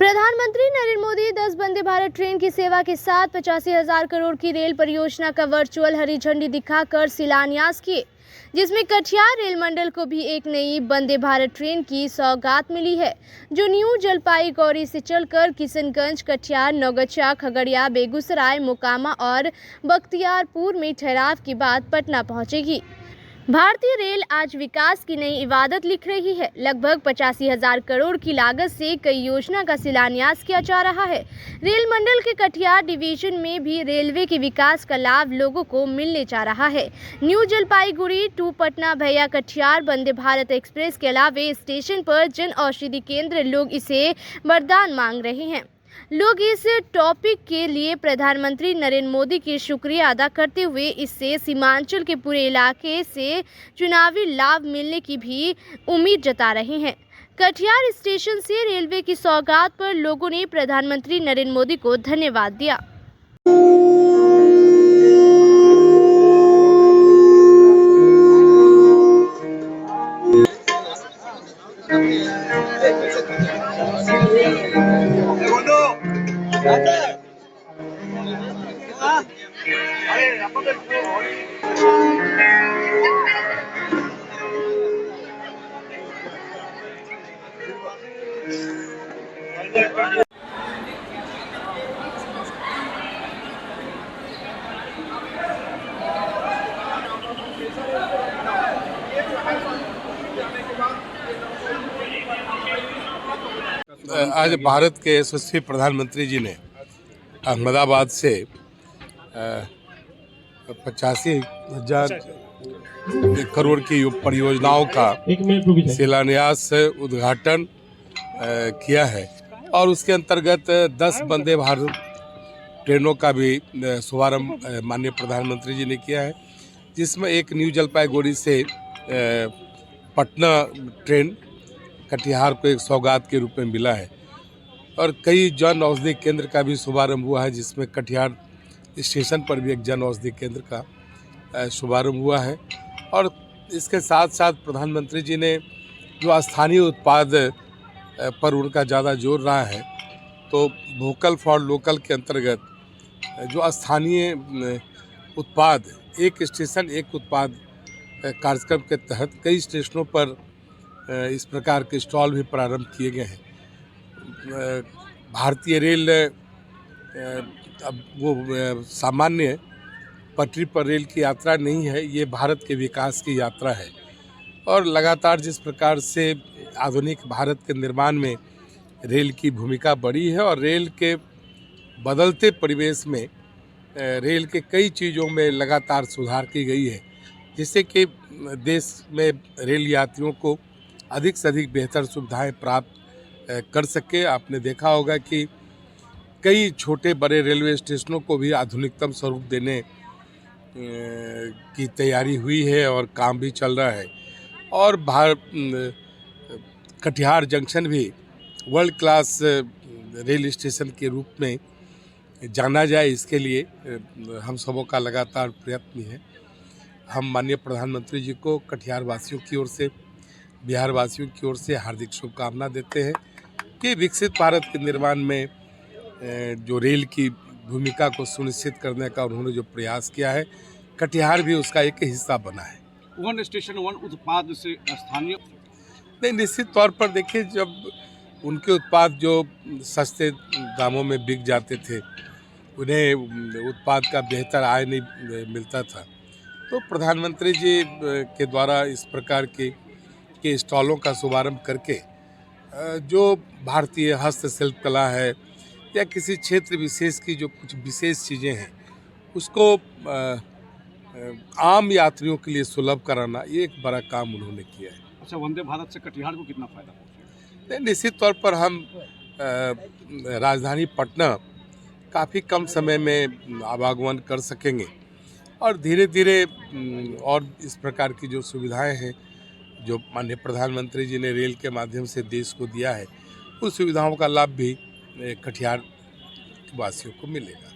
प्रधानमंत्री नरेंद्र मोदी 10 वंदे भारत ट्रेन की सेवा के साथ 85,000 करोड़ की रेल परियोजना का वर्चुअल हरी झंडी दिखाकर शिलान्यास किए, जिसमें कटिहार रेल मंडल को भी एक नई वंदे भारत ट्रेन की सौगात मिली है, जो न्यू जलपाईगुड़ी से चलकर किशनगंज, कटिहार, नौगछा, खगड़िया, बेगूसराय, मोकामा और बख्तियारपुर में ठहराव के बाद पटना पहुंचेगी। भारतीय रेल आज विकास की नई इबादत लिख रही है। लगभग 85,000 करोड़ की लागत से कई योजना का शिलान्यास किया जा रहा है। रेल मंडल के कटिहार डिवीजन में भी रेलवे के विकास का लाभ लोगों को मिलने जा रहा है। न्यू जलपाईगुड़ी टू पटना भैया कटिहार वंदे भारत एक्सप्रेस के अलावा स्टेशन पर जन औषधि केंद्र, लोग इसे वरदान मांग रहे हैं। लोग इस टॉपिक के लिए प्रधानमंत्री नरेंद्र मोदी की शुक्रिया अदा करते हुए इससे सीमांचल के पूरे इलाके से चुनावी लाभ मिलने की भी उम्मीद जता रहे हैं। कटिहार स्टेशन से रेलवे की सौगात पर लोगों ने प्रधानमंत्री नरेंद्र मोदी को धन्यवाद दिया। आज भारत के यशस्वी प्रधानमंत्री जी ने अहमदाबाद से 85,000 करोड़ की परियोजनाओं का शिलान्यास उद्घाटन किया है और उसके अंतर्गत 10 वंदे भारत ट्रेनों का भी शुभारंभ माननीय प्रधानमंत्री जी ने किया है, जिसमें एक न्यू जलपाईगुड़ी से पटना ट्रेन कटिहार को एक सौगात के रूप में मिला है और कई जन औषधि केंद्र का भी शुभारंभ हुआ है, जिसमें कटिहार स्टेशन पर भी एक जन औषधि केंद्र का शुभारंभ हुआ है। और इसके साथ साथ प्रधानमंत्री जी ने जो स्थानीय उत्पाद पर उनका ज़्यादा जोर रहा है, तो वोकल फॉर लोकल के अंतर्गत जो स्थानीय उत्पाद, एक स्टेशन एक उत्पाद कार्यक्रम के तहत कई स्टेशनों पर इस प्रकार के स्टॉल भी प्रारंभ किए गए हैं। भारतीय रेल अब वो सामान्य पटरी पर रेल की यात्रा नहीं है, ये भारत के विकास की यात्रा है और लगातार जिस प्रकार से आधुनिक भारत के निर्माण में रेल की भूमिका बड़ी है और रेल के बदलते परिवेश में रेल के कई चीज़ों में लगातार सुधार की गई है, जिससे कि देश में रेल यात्रियों को अधिक से अधिक बेहतर सुविधाएं प्राप्त कर सके। आपने देखा होगा कि कई छोटे बड़े रेलवे स्टेशनों को भी आधुनिकतम स्वरूप देने की तैयारी हुई है और काम भी चल रहा है और कटिहार जंक्शन भी वर्ल्ड क्लास रेल स्टेशन के रूप में जाना जाए, इसके लिए हम सबों का लगातार प्रयत्न है। हम माननीय प्रधानमंत्री जी को कटिहार वासियों की ओर से, बिहार वासियों की ओर से हार्दिक शुभकामना देते हैं कि विकसित भारत के निर्माण में जो रेल की भूमिका को सुनिश्चित करने का उन्होंने जो प्रयास किया है, कटिहार भी उसका एक हिस्सा बना है। वन स्टेशन वन उत्पाद से स्थानीय नहीं, निश्चित तौर पर देखिए, जब उनके उत्पाद जो सस्ते दामों में बिक जाते थे, उन्हें उत्पाद का बेहतर आय नहीं मिलता था, तो प्रधानमंत्री जी के द्वारा इस प्रकार के स्टॉलों का शुभारंभ करके जो भारतीय हस्तशिल्प कला है या किसी क्षेत्र विशेष की जो कुछ विशेष चीज़ें हैं, उसको आम यात्रियों के लिए सुलभ कराना, ये एक बड़ा काम उन्होंने किया है। अच्छा, वंदे भारत से कटिहार को कितना फायदा पहुँचेगा? निश्चित तौर पर हम राजधानी पटना काफ़ी कम समय में आवागमन कर सकेंगे और धीरे धीरे और इस प्रकार की जो सुविधाएं हैं जो माननीय प्रधानमंत्री जी ने रेल के माध्यम से देश को दिया है, उस सुविधाओं का लाभ भी कटिहार वासियों को मिलेगा।